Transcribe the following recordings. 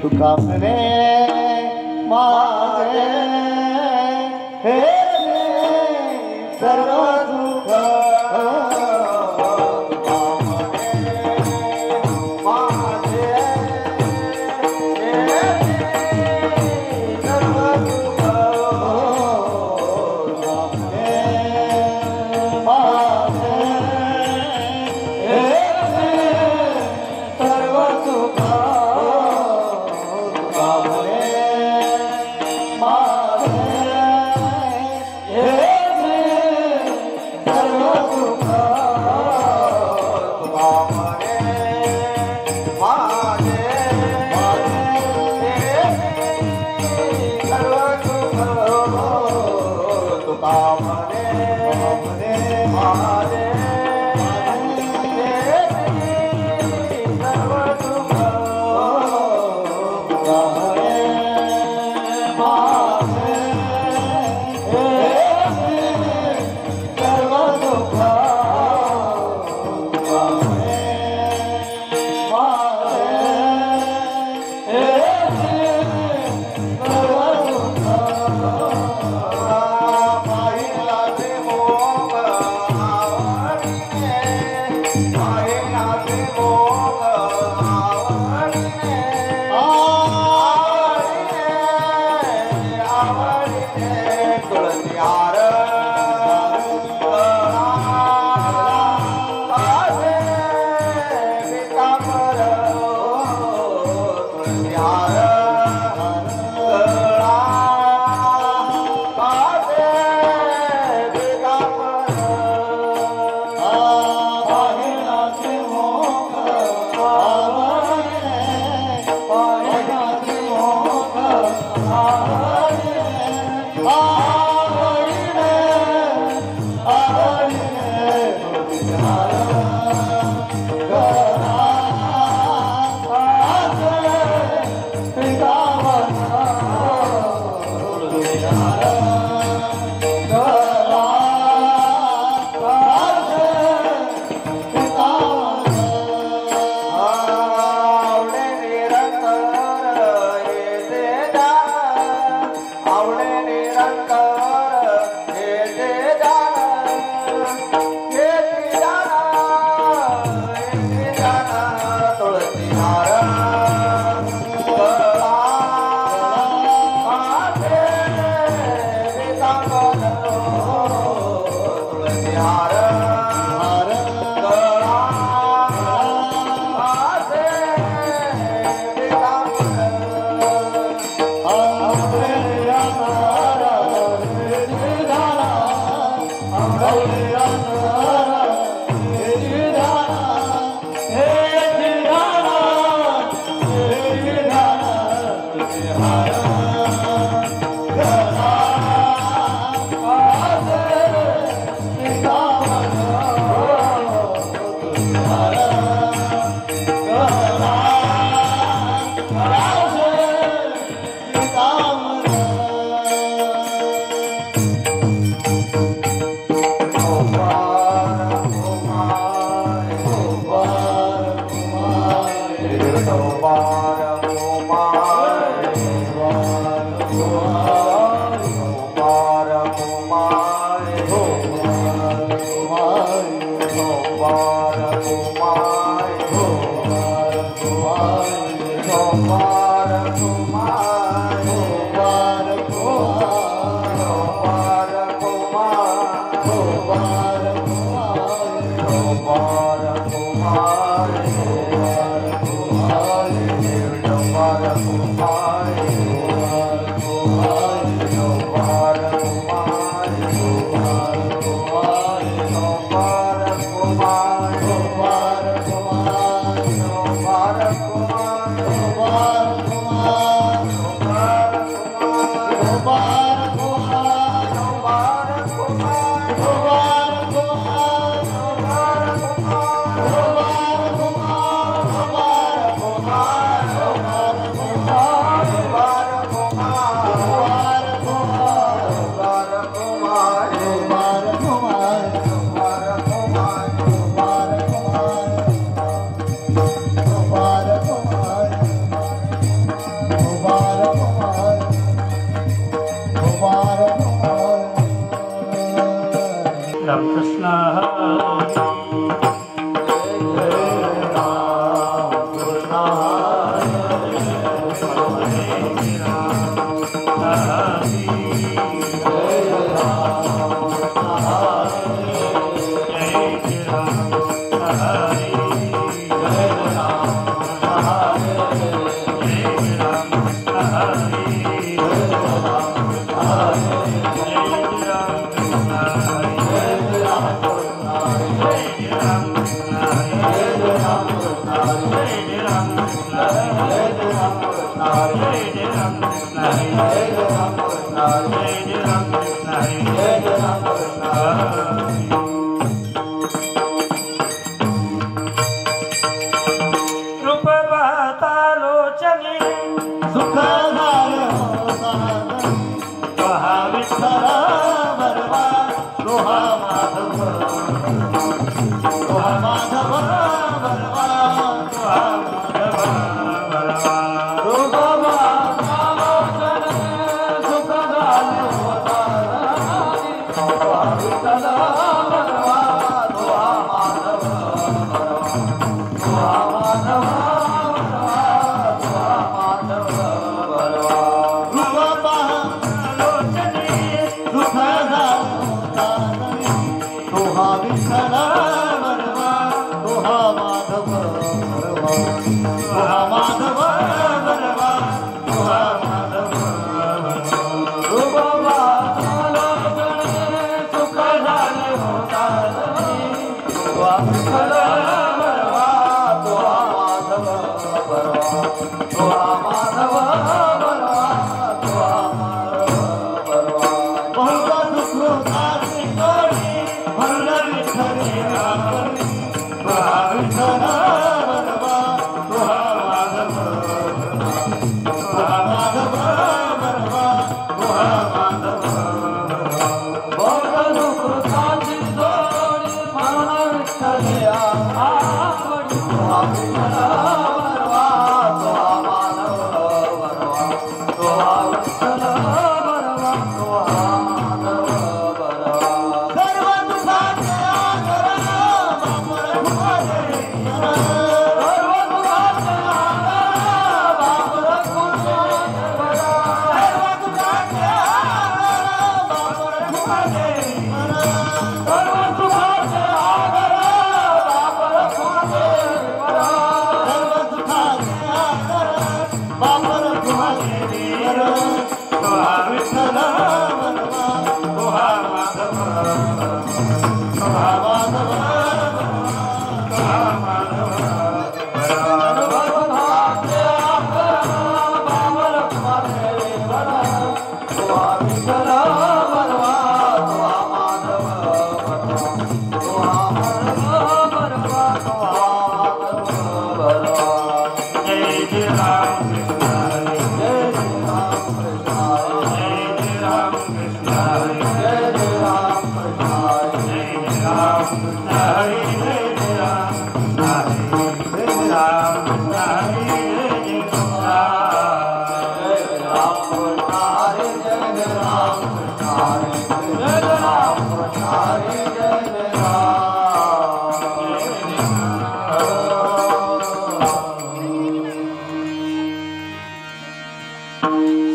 तुका म्हणे माझे हे सर्व दुःख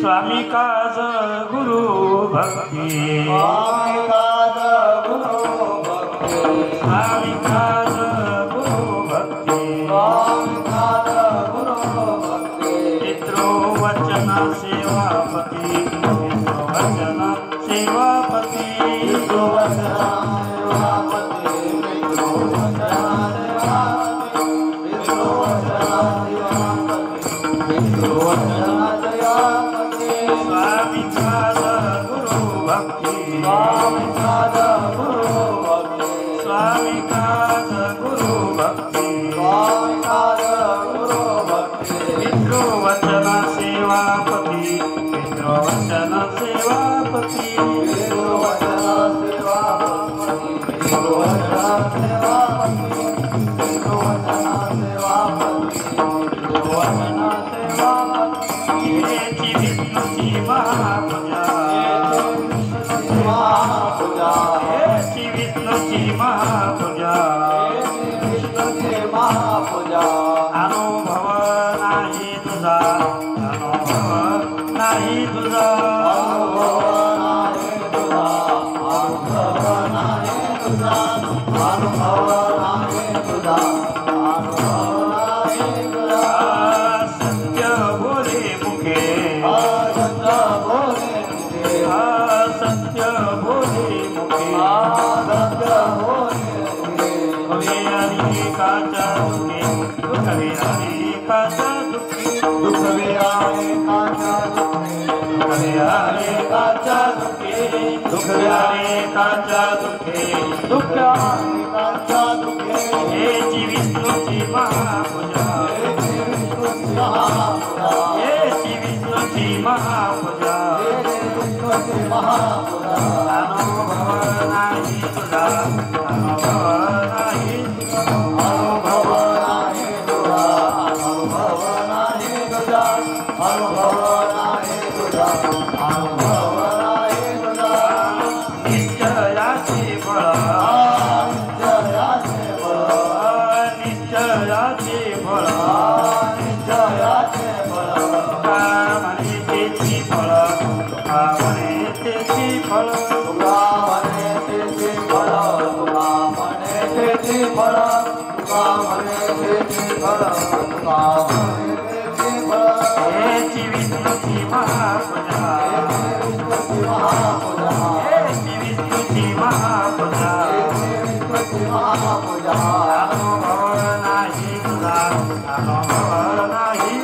स्वामी काज गुरु भक्ति स्वामी काज गुरु भक्ति स्वामी काज गुरु भक्ति स्वामी काज गुरु भक्ति पितृ वचन सेवापति पितृ वचन सेवापति पितृ वचन सेवापति पितृ वचन सेवापति पितृ वचन स्वामी काज गुरु भक्ति स्वामी काज गुरु भक्ति स्वामी काज गुरु भक्ति स्वामी काज गुरु भक्ति पितृ वचन सेवापति पितृ वचन सेवापति पितृ वचन अनुभव नाही तुझा नाही तुझा सत्य बोले मुखे सत्य बोले मुखे काचा दुखे दुखवे आले काचा दुखे हे विष्णूची महापूजा हे विष्णूची महापूजा अनुभव नाही तुझा अनुभव नाही निश्चयाचे फळ निश्चयाचे फळ म्हणे त्याची फळ म्हणे त्याची फळ हेची विष्णूची महापूजा हेची विष्णूची महापूजा अनुभव नाही तुझा अनुभव नाही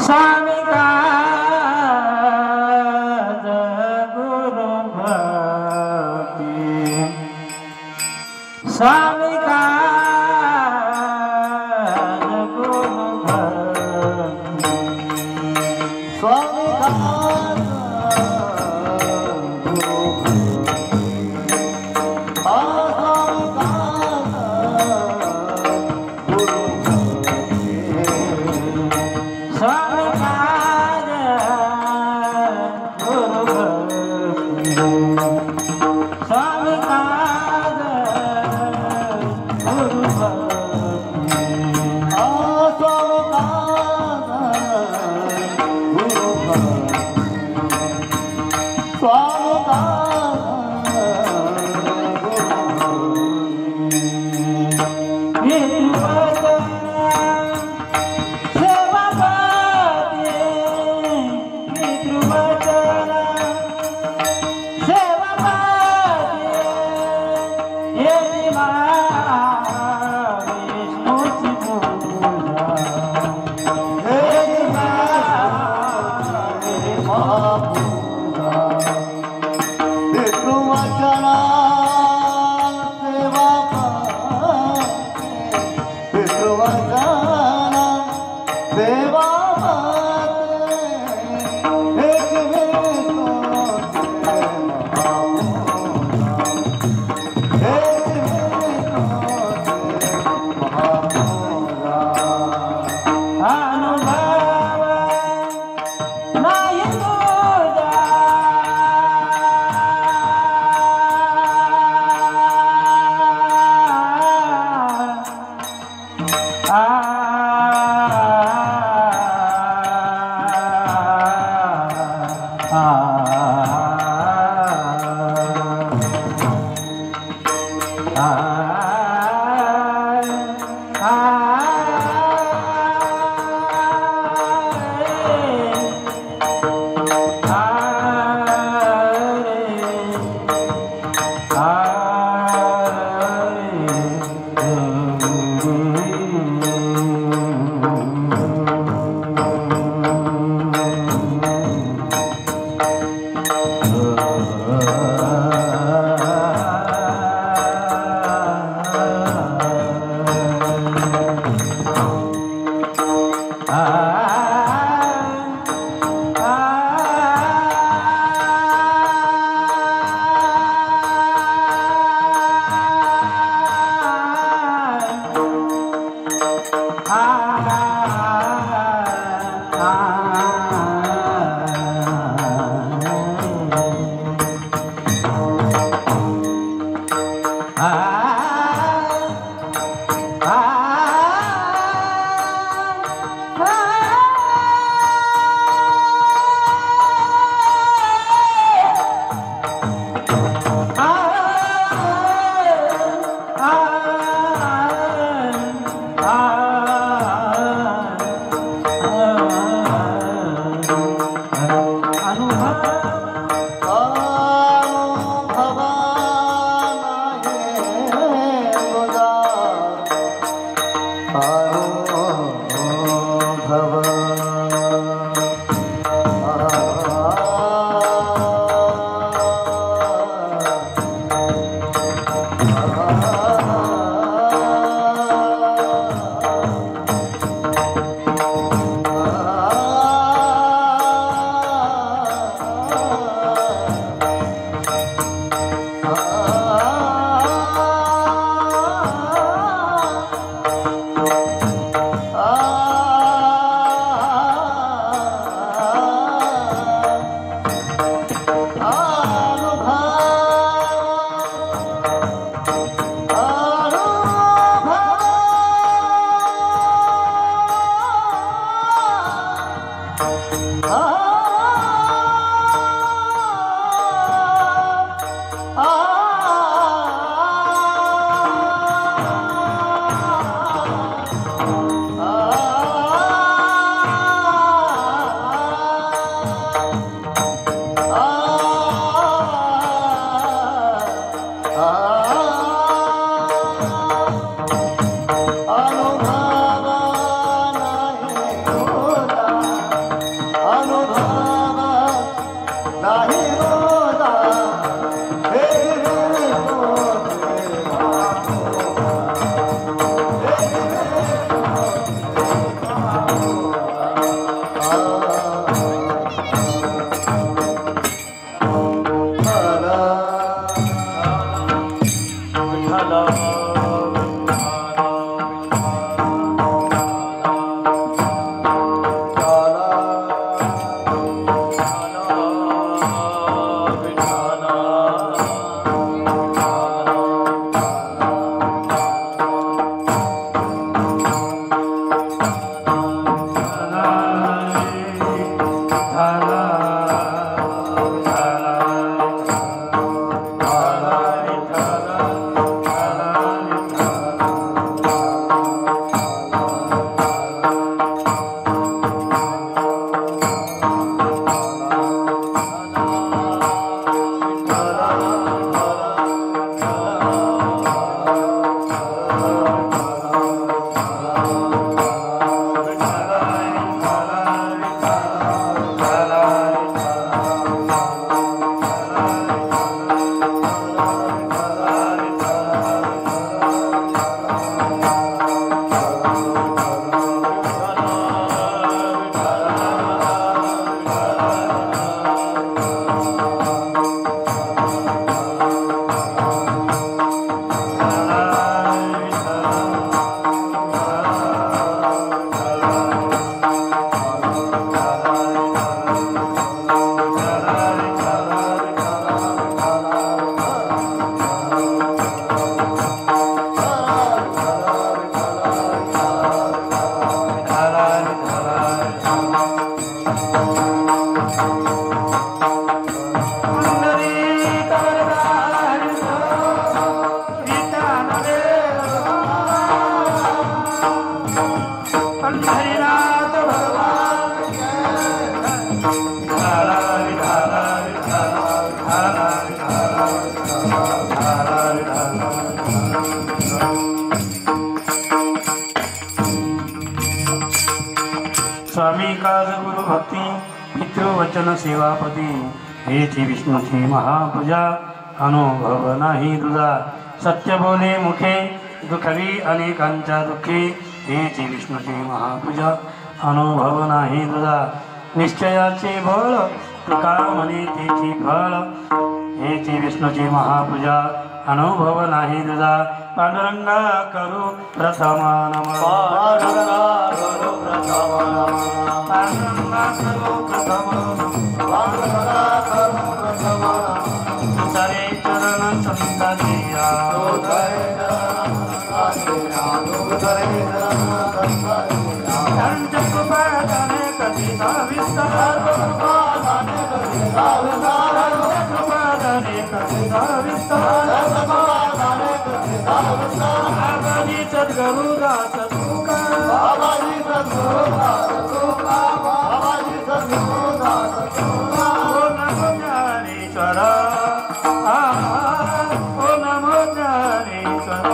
स्वामी काज गुरु भक्ति स्वामी काज गुरु भक्ति स्वामी काज विष्णुची पूजा स्वामी काज गुरु भक्ती पितृवचन सेवापती हेची विष्णूची महापूजा अनुभव नाही तुझा सत्य बोले मुखे दुखवी अनेकांच्या दुःखी हेची विष्णूची महापूजा अनुभव नाही तुझा निश्चयाचे बळ तुका म्हणे तेची फळ हेची विष्णूची महापूजा अनुभव नाही तुझा पांडुरंगा करू प्रथम नमः पांडुरंगा करू प्रथम नमः पांडुरंगा करू प्रथम पांडुरंगा करू प्रथम नमः सारे चरण संताजिया तो करे चरण संताजिया त्यांच्या कृपादाने कधी विस्तार कृपादाने कधी विस्तार बाबाजी सद्गुरुदास तुका ओ नमो ज्ञानेश्वर ओ नमो ज्ञानेश्वर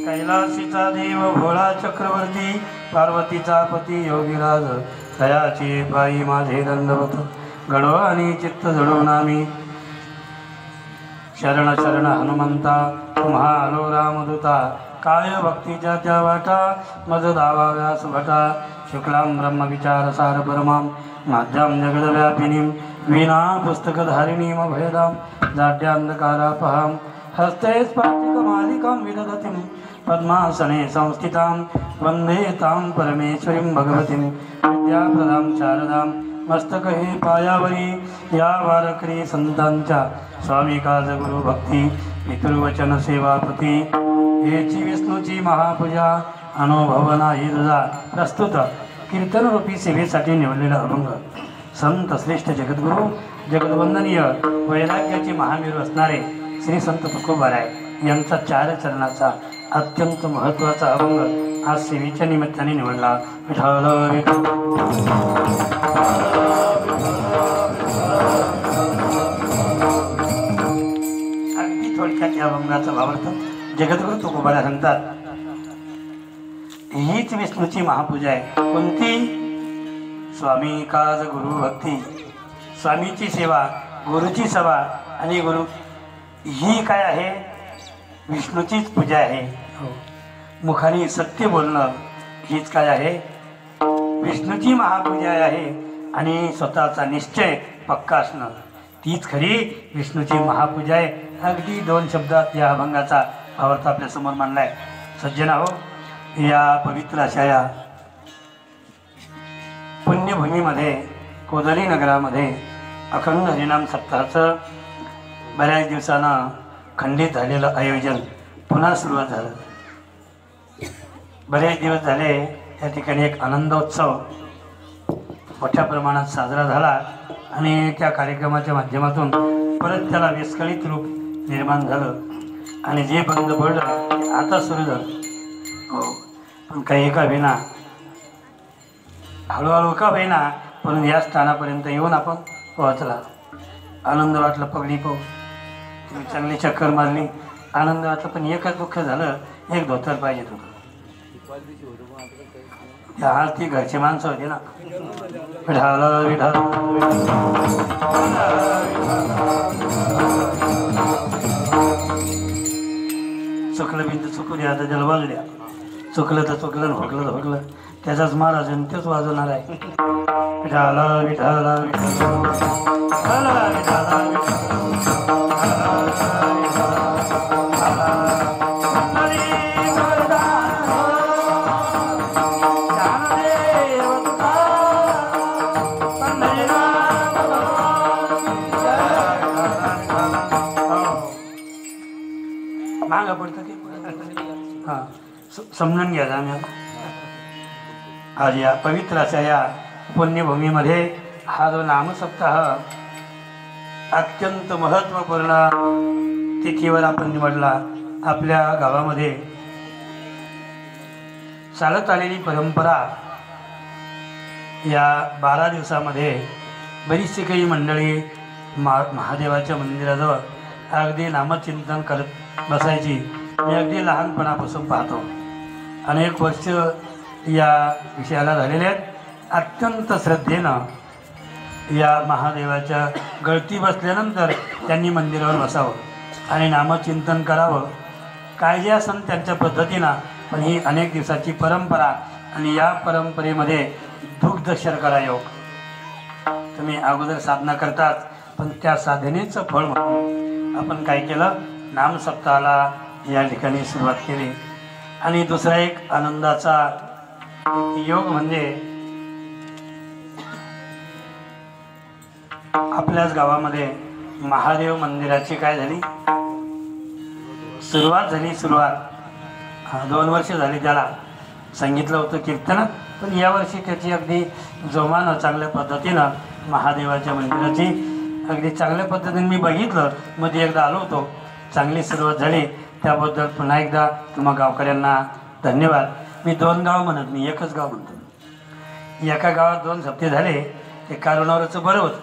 कैलासीचा देव भोळा चक्रवर्ती पार्वतीचा पती योगीराज तयाची पायी माझे दंडवत गडव आणि चित्त जडवून आम्ही शरण शरण हनुमंता तुम्हा आलो रामदूता काय भक्तीच्या त्या वाटा मज दावा व्यास भटा शुक्लां ब्रह्म विचार सार परमां माध्यां जगदव्यापिनीं वीणा पुस्तकधारिणीं अभयदां जाड्यान्धकारापहां हस्ते स्फटिकमालिकां विदधतीं पद्मासने संस्थितां वन्दे तां परमेश्वरीं भगवतीं विद्याप्रदां शारदां मस्तक हे पायावरी या वारकरी संतांच्या स्वामी काज गुरु भक्ती पितृवचन सेवापती हेची विष्णूची महापूजा अनुभव नाही तुझा प्रस्तुत कीर्तनरूपी सेवेसाठी निवडलेला अभंग संत श्रेष्ठ जगद्गुरु जगद्वंदनीय वैराग्याचे महावीर असणारे श्री संत तुकोबाराय यांचा 4 चरणाचा अत्यंत महत्त्वाचा अभंग आज सेवेच्या निमित्ताने निवडला. विठ्ठल अगदी थोडक्यात या अभंगाचा भावार्थ जगद्गुरु तुकोबाराय सांगतात, हीच विष्णूची महापूजा आहे. कोणती? स्वामी काज गुरु भक्ती. स्वामीची सेवा, गुरुची सेवा आणि गुरु ही काय आहे? विष्णूचीच पूजा आहे. मुखाने सत्य बोलणं हीच काय आहे? विष्णूची महापूजा आहे. आणि स्वतःचा निश्चय पक्का असणं तीच खरी विष्णूची महापूजा आहे. अगदी 2 शब्दात या अभंगाचा भावार्थ आपल्या समोर मांडलाय. सज्जना हो, या पवित्र अशा या पुण्यभूमीमध्ये कोदली नगरामध्ये अखंड हरिनाम सप्ताहाचं बऱ्याच दिवसानं खंडित झालेलं आयोजन पुन्हा सुरुवात झालं. बरेच दिवस झाले या ठिकाणी एक आनंदोत्सव मोठ्या प्रमाणात साजरा झाला आणि त्या कार्यक्रमाच्या माध्यमातून परत त्याला विस्कळीत रूप निर्माण झालं आणि जे बंद पडलं आता सुरू झालं. हो, पण काही एका विना हळूहळू का होईना पण या स्थानापर्यंत येऊन आपण पोहोचला. आनंद वाटला. पगडी पाहू तुम्ही चांगली चक्कर मारली, आनंद वाटला. पण एकच दुःख झालं, एक धोतर पाहिजे होतं. त्या ती घरची माणसं होती ना. विठाला विठाला चुकलं बिंद चुकू द्या, आता त्याला वाजल्या. चुकलं तर चुकलं, भोगलं तर भोगलं. त्याचाच महाराज आणि तेच वाजवणार आहे. विठाला विठाला विठाला विठाला मागं पडतं ते. हां, समजून घ्या आम्ही आज या पवित्र अशा या पुण्यभूमीमध्ये हा जो नामसप्ताह अत्यंत महत्त्वपूर्ण तिथीवर आपण निवडला. आपल्या गावामध्ये चालत आलेली परंपरा या 12 दिवसामध्ये बरीचशी काही मंडळी महादेवाच्या मंदिराजवळ अगदी नामचिंतन करत बसायची. मी अगदी लहानपणापासून पाहतो. अनेक वर्ष या विषयाला झालेले आहेत. अत्यंत श्रद्धेनं या महादेवाच्या गळती बसल्यानंतर त्यांनी मंदिरावर बसावं आणि नामचिंतन करावं. काय जे असन त्यांच्या पद्धतीनं, पण ही अनेक दिवसाची परंपरा आणि या परंपरेमध्ये दुग्ध शर्करा योग. तुम्ही अगोदर साधना करतात, पण त्या साधनेचं फळ म्हणून आपण काय केलं, नामसप्ताहाला या ठिकाणी सुरुवात केली. आणि दुसरा एक आनंदाचा योग म्हणजे आपल्याच गावामध्ये महादेव मंदिराची काय झाली सुरुवात. 2 वर्ष झाली त्याला सांगितलं होतं कीर्तनात, पण यावर्षी त्याची अगदी जोमानं चांगल्या पद्धतीनं महादेवाच्या मंदिराची अगदी चांगल्या पद्धतीने मी बघितलं. मध्ये एकदा आलो होतो. चांगली सुरुवात झाली, त्याबद्दल पुन्हा एकदा तुम्हा गावकऱ्यांना धन्यवाद. मी 2 गाव म्हणत नाही, एकच गाव म्हणतो. एका गावात 2 सप्ते झाले. ते कारुणारूचं बरं होतं.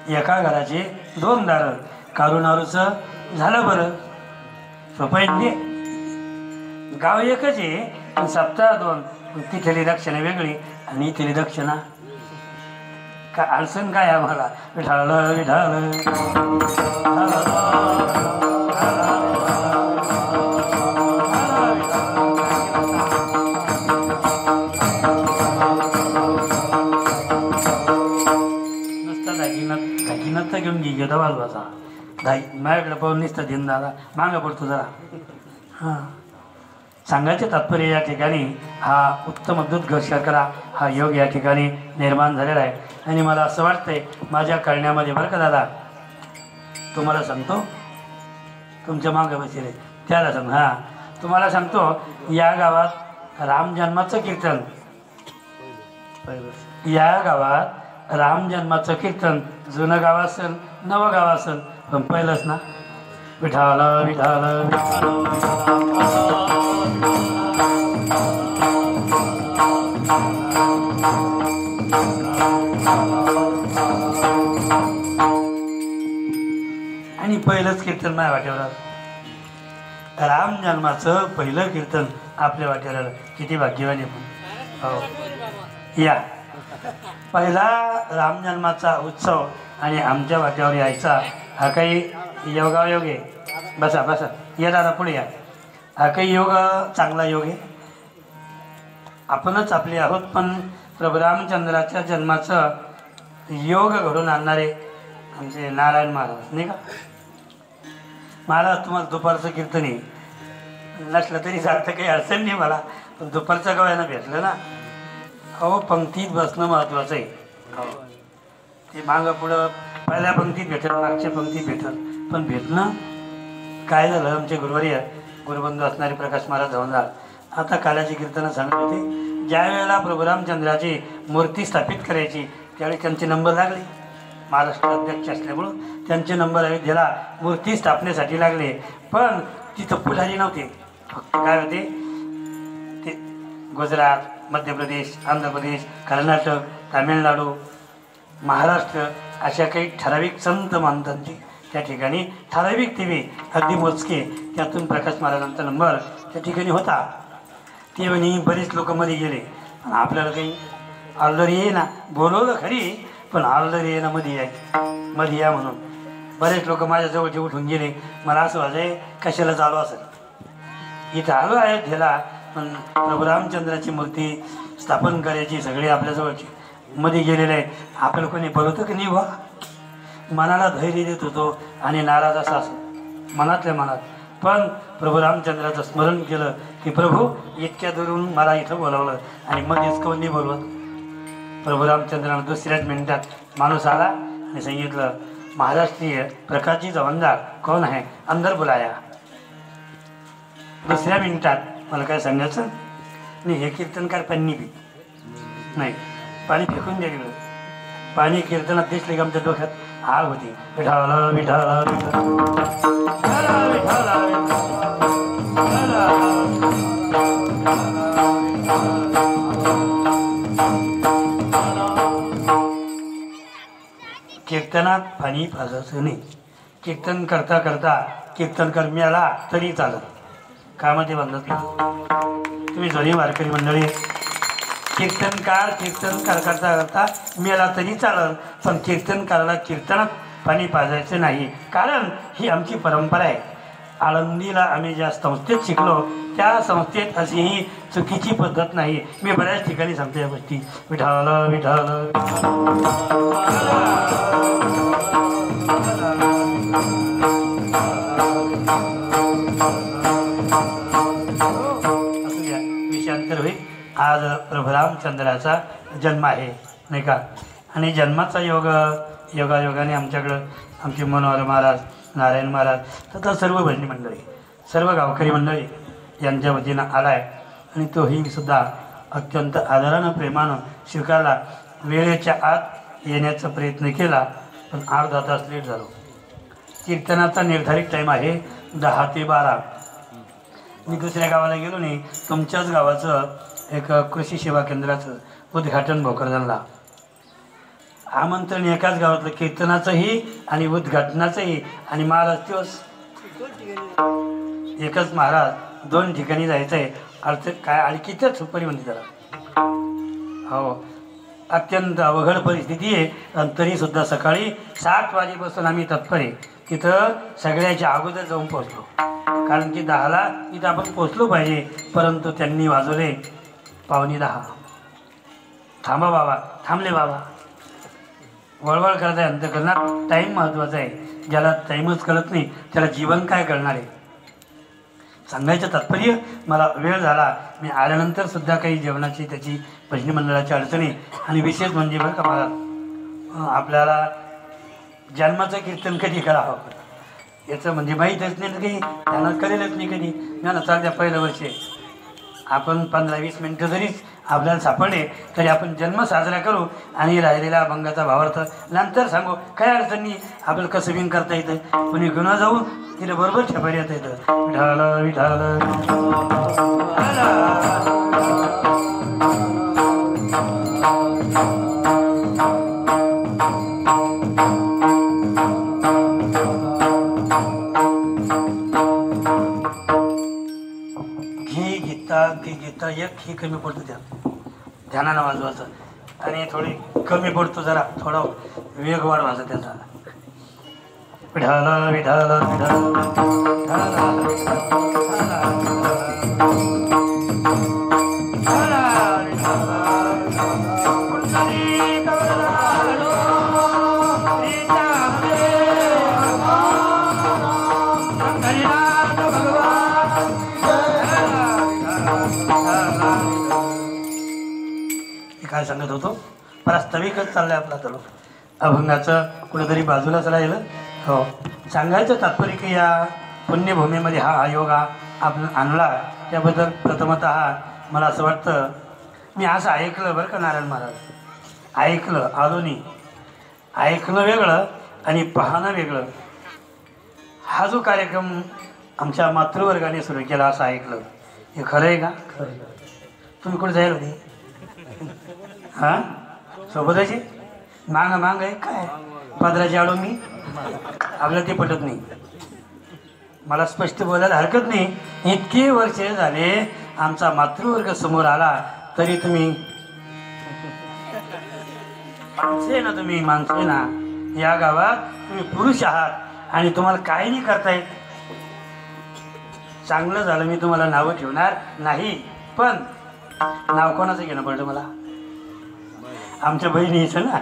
एका घराचे 2 दारं. कारुणारूचं झालं बरं. सोपं आहे. गाव एकच आहे, पण सप्ताह 2. तिथली दक्षिणा वेगळी आणि इथली दक्षिणा का अडचण काय आम्हाला. विठाळ विठाळ नुसता घेऊन घेता बाजूचा धाई माझ्याकडे पाहून नुसता दिन दादा मागं पडतो जरा. हां, सांगायचे तात्पर्य या ठिकाणी हा उत्तम अद्भुत शर्करा हा योग या ठिकाणी निर्माण झालेला आहे. आणि मला असं वाटतंय माझ्या करण्यामध्ये बरं का दादा, तुम्हाला सांगतो, तुमच्या मागं बसले त्याला सांग. हां, तुम्हाला सांगतो, या गावात राम जन्माचं कीर्तन, या गावात राम जन्माचं कीर्तन जुनं गाव असेल नवं गाव असेल, पण पहिलंच ना विठाल विठाल आणि पहिलंच कीर्तन माझ्या वाट्यावर राम जन्माचं पहिलं कीर्तन आपल्या वाट्यावर. किती भाग्यवान आहे पण. हो, या पहिला राम जन्माचा उत्सव आणि आमच्या वाट्यावर यायचा हा काही योगायोग आहे. बसा बसा, या दादा पुढे या. हा काही योग चांगला योग आहे. आपणच आपले आहोत, पण प्रभू रामचंद्राच्या जन्माचं योग घडून आणणारे आमचे नारायण महाराज नाही का. महाराज तुम्हाला दुपारचं कीर्तन आहे नसलं तरी चालतं, काही अडचण नाही मला, पण दुपारचं गावानं भेटलं ना. हो, पंक्तीत बसणं महत्त्वाचं आहे. हो, ते मागं पुढं पहिल्या पंक्तीत भेटल, मागच्या पंक्तीत भेटल, पण भेटणं काय झालं. आमचे गुरुवर्य गुरुबंधू असणारे प्रकाश महाराज धवनदार आता काल्याची कीर्तनं सांगत होते. ज्या वेळेला प्रभू रामचंद्राची मूर्ती स्थापित करायची त्यावेळी त्यांचे नंबर लागले. महाराष्ट्र अध्यक्ष असल्यामुळं त्यांचे नंबर अयोध्येला मूर्ती स्थापनेसाठी लागले. पण तिथं पुजारी नव्हते, फक्त काय होते ते गुजरात, मध्य प्रदेश, आंध्र प्रदेश, कर्नाटक, तामिळनाडू, महाराष्ट्र अशा काही ठराविक संत मानतांची त्या ठिकाणी ठराविक TV अगदी मोजके. त्यातून प्रकाश महाराजांचा नंबर त्या ठिकाणी होता. ते म्हणे बरेच लोक मध्ये गेले, पण आपल्याला काही ऑर्डर ये ना. बोलवलं खरी, पण ऑर्डर ये ना मध्ये या म्हणून. बरेच लोक माझ्याजवळचे उठून गेले. मला असं वाजाय कशाला चालू असेल. इथं आलो अयोध्येला, पण प्रभू रामचंद्राची मूर्ती स्थापन करायची सगळे आपल्याजवळचे मध्ये गेलेले आहे. आपल्याला कोणी बोलवतं की नाही. मनाला धैर्य देत होतो आणि नाराज असा असो मनातल्या मनात. पण प्रभू रामचंद्राचं स्मरण केलं की प्रभू इतक्या दुरून मला इथं बोलावलं आणि मध्येच कोण नाही बोलवत. प्रभू रामचंद्रानं दुसऱ्याच मिनिटात माणूस आला आणि सांगितलं महाराष्ट्रीय प्रकाशजी जवंदार कोण आहे अंदर बुलाया. दुसऱ्या मिनिटात मला काय सांगायचं नाही. हे कीर्तनकार पाणी पी नाही, पाणी फेकून द्या गेलं. पाणी कीर्तनात दिसले की आमच्या डोक्यात आग होती. विठाल विठाल विठाल कीर्तनात पाणी पाजायचं नाही. कीर्तन करता करता कीर्तनकर मिळाला तरी चालत, कामध्ये बंधत नाही. तुम्ही जुनी वारकरी मंडळी, कीर्तनकार कीर्तन करता करता मिळाला तरी चालत, पण कीर्तनकाराला कीर्तनात पाणी पाजायचं नाही. कारण ही आमची परंपरा आहे. आळंदीला आम्ही ज्या संस्थेत शिकलो त्या संस्थेत अशी ही चुकीची पद्धत नाही. मी बऱ्याच ठिकाणी सांगतो या गोष्टी. विठाल विठाल असू द्या, विषयांतर होईल. आज प्रभू रामचंद्राचा जन्म आहे नाही का. आणि जन्माचा योगायोगाने आमच्याकडं आमचे मनोहर महाराज, नारायण महाराज तथा सर्व भजनी मंडळी, सर्व गावकरी मंडळी यांच्या वतीनं आला आहे. आणि तोही सुद्धा अत्यंत आदरानं प्रेमानं स्वीकारला. वेळेच्या आत येण्याचा प्रयत्न केला पण अर्धा तास लेट झालो. कीर्तनाचा निर्धारित टाईम आहे 10 ते 12. मी दुसऱ्या गावाला गेलो नाही. तुमच्याच गावाचं एक कृषी सेवा केंद्राचं उद्घाटन भोकरदनला आमंत्रण, एकाच गावातलं कीर्तनाचंही आणि उद्घाटनाचंही. आणि महाराज दिवस एकच महाराज 2 ठिकाणी जायचं आहे. अर्थ काय आणखीच सुपारी म्हणते त्याला. हो, अत्यंत अवघड परिस्थिती आहे. आणि तरीसुद्धा सकाळी 7 वाजेपासून आम्ही तत्पर आहे. तिथं सगळ्याच्या अगोदर जाऊन पोचलो. कारण की 10ला तिथं आपण पोचलो पाहिजे. परंतु त्यांनी वाजवले 9:45. थांबा बाबा. थांबले बाबा. वळवळ करत आहे अंतकरणात. टाईम महत्त्वाचा आहे. ज्याला टाईमच कळत नाही त्याला जीवन काय कळणार आहे. सांगायचं तात्पर्य, मला वेळ झाला. मी आल्यानंतर सुद्धा काही जेवणाची त्याची भजनी मंडळाची अडचणी. आणि विशेष म्हणजे बरं का मला, आपल्याला जन्माचं कीर्तन कधी करावं याचं म्हणजे माहीतच नाही काही, त्यांना करेलच नाही कधी. ना चालत्या पहिलं वर्ष आपण 15-20 मिनटं जरी आपल्याला सापडले तरी आपण जन्म साजरा करू आणि राहिलेला अभंगाचा भावार्थ नंतर सांगू. काय अडचण नाही. आपल्याला कसं बिन करता येतं. कोणी गुन्हा जाऊन तिला बरोबर छपारी येता येतं. विठाल विठाल गीता एक ही कमी पडतो. ध्यानानं वाजवायचं. आणि थोडी कमी पडतो जरा, थोडा वेग वाढवायचा त्याचा. विठाल विठाल काय सांगत होतो. प्रास्ताविकच चाललंय आपला तर. अभंगाचं कुठेतरी बाजूलाच राहिलं. हो, सांगायचं तात्पर्य की या पुण्यभूमीमध्ये हा योग आपण आणला त्याबद्दल प्रथमतः मला असं वाटतं, मी असं ऐकलं बरं का नारायण महाराज, ऐकलं आलो नाही. ऐकणं वेगळं आणि पाहणं वेगळं. हा जो कार्यक्रम आमच्या मातृवर्गाने सुरू केला असं ऐकलं. हे खरं आहे का? खरं. तुम्ही कुठे जायला होते? हां, सोबताची मांग आहे काय? पदराची आडो मी आपल्याला ते पटत नाही. मला स्पष्ट बोलायला हरकत नाही. इतके वर्ष झाले आमचा मातृवर्ग समोर आला तरी तुम्ही माणसे ना, तुम्ही माणसे ना. या गावात तुम्ही पुरुष आहात आणि तुम्हाला काही नाही करतायत. चांगलं झालं, मी तुम्हाला नावं ठेवणार नाही. पण नाव कोणाचं घेणं पडलं मला? आमच्या बहिणीचं ना.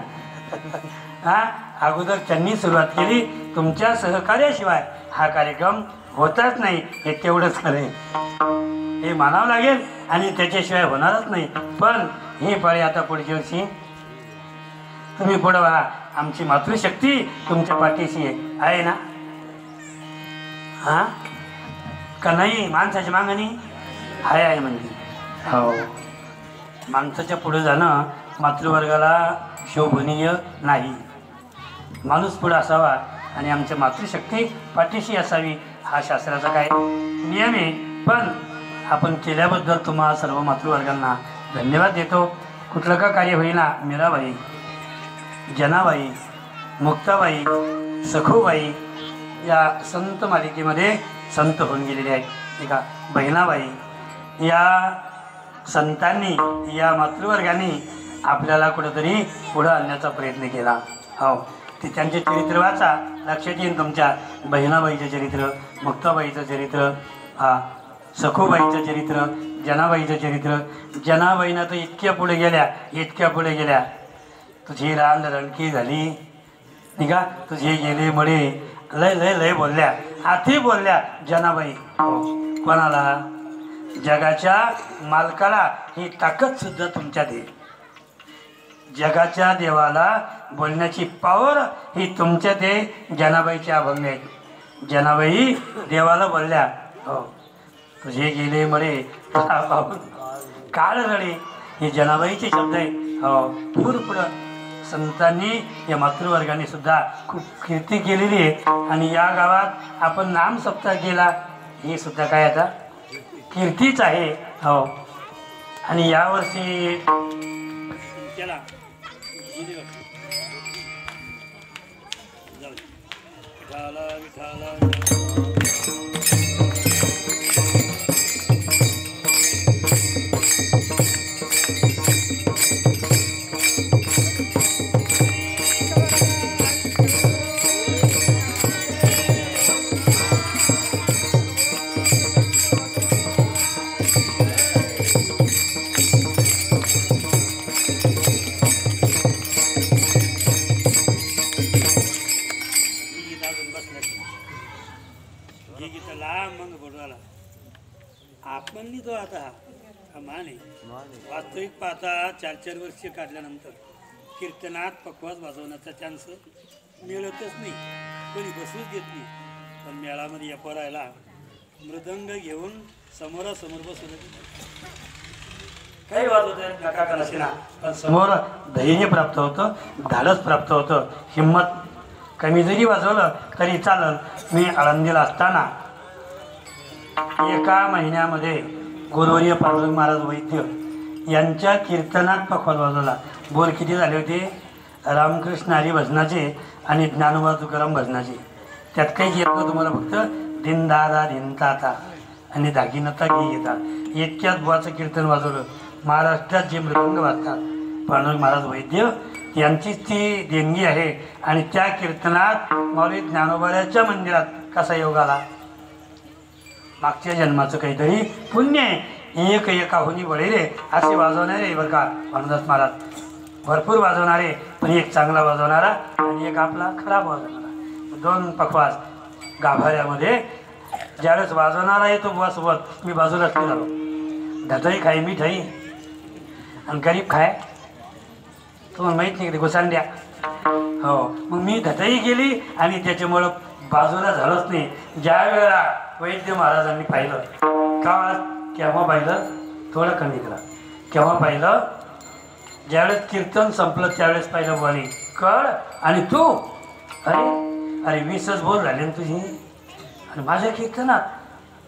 हा, अगोदर त्यांनी सुरुवात केली. तुमच्या सहकार्याशिवाय हा कार्यक्रम होताच नाही, हे तेवढंच खरं आहे. हे मानावं लागेल आणि त्याच्याशिवाय होणारच नाही. पण ही पाळी आता पुढच्या वर्षी तुम्ही पुढं व्हा. आमची मातृशक्ती तुमच्या पाठीशी आहे ना. हा का नाही? माणसाची मागणी आहे म्हणजे. हो, माणसाच्या पुढे जाणं मातृवर्गाला शोभनीय नाही. माणूस पुढे असावा आणि आमच्या मातृशक्ती पाठीशी असावी, हा शास्त्राचा काय नियम आहे. पण आपण केल्याबद्दल तुम्हा सर्व मातृवर्गांना धन्यवाद देतो. कुठलं का कार्य होईना मीराबाई, जनाबाई, मुक्ताबाई, सखूबाई या संत मालिकेमध्ये संत होऊन गेलेले आहेत. एका बहिणाबाई या संतांनी, या मातृवर्गाने आपल्याला कुठंतरी पुढं आणण्याचा प्रयत्न केला. हो, ते त्यांचे चरित्र वाचा, लक्षात येईल तुमच्या. बहिणाबाईचं चरित्र, मुक्ताबाईचं चरित्र, सखूबाईचं चरित्र, जनाबाईचं चरित्र. जनाबाईनं तर इतक्या पुढे गेल्या, तुझी रान रणकी झाली नाही का, तुझे गेले मळे, लय लय लय बोलल्या, हाती बोलल्या जनाबाई. कोणाला? जगाच्या मालकाला ही ताकद सुद्धा तुमच्यात आहे. जगाच्या देवाला बोलण्याची पॉवर ही तुमच्यात आहे. जनाबाईचे अभंग आहेत. जनाबाई देवाला बोलल्या, हो तुझे गेले मळे काळ रडे, हे जनाबाईचे शब्द आहे. हो, पुढं संतांनी या मातृवर्गाने सुद्धा खूप कीर्ती केलेली आहे. आणि या गावात आपण नाम सप्ताह केला, हे सुद्धा काय आता कीर्तीच आहे. हो, आणि यावर्षी केला आपण तो आता हा मान आहे. वास्तविक पाहता 4-4 वर्ष काढल्यानंतर कीर्तनात पकवास वाजवण्याचा चान्स मिळतच नाही, कोणी बसूच देत नाही. पण मेळामध्ये या पोरायला मृदंग घेऊन समोरासमोर बसवलं, काही वाजवत नका नसेना, पण समोर धैर्य प्राप्त होतं, धाडस प्राप्त होतं, हिंमत. कमी जरी वाजवलं तरी चाललं. मी आळंदीला असताना एका महिन्यामध्ये गुरुवर्य पांडुरंग महाराज वैद्य यांच्या कीर्तनात पखवाज वाजवला. बोल किती झाले होते? रामकृष्ण हरी भजनाचे आणि ज्ञानोबा तुकाराम भजनाचे. त्यात काही येत नव्हतं तुम्हाला, फक्त दिन दादा दिन ताता आणि दागिनता घे येतात, इतक्यात बुवाचं कीर्तन वाजवलं. महाराष्ट्रात जे मृदंग वाजतात पांडुरंग महाराज वैद्य यांचीच ती देणगी आहे. आणि त्या कीर्तनात माऊली ज्ञानोबाच्या मंदिरात कसा योग आला? मागच्या जन्माचं काहीतरी पुण्य आहे. एक एकाहुनी बळेले असे वाजवणारे बरं का भानुदास महाराज, भरपूर वाजवणारे, पण एक चांगला वाजवणारा आणि एक आपला खराब वाजवणारा. 2 पखवाज गाभाऱ्यामध्ये. ज्यावेळेस वाजवणारा येतो बुवासोबत मी बाजूलाच नाही झालो. धटई खाई मिठाई आणि गरीब खाय, तुम्हाला माहीत नाही की घुसांड्या. हो, मग मी धटई गेली आणि त्याच्यामुळं बाजूला झालोच नाही. ज्या वेळेला वैद्य महाराजांनी पाहिलं, केव्हा पाहिलं, थोडं कमी करा, केव्हा पाहिलं, ज्यावेळेस कीर्तन संपलं त्यावेळेस पाहिलं बोली कळ. आणि तू अरे अरे 20च बोल झाले ना तुझी. आणि माझ्या कीर्तनात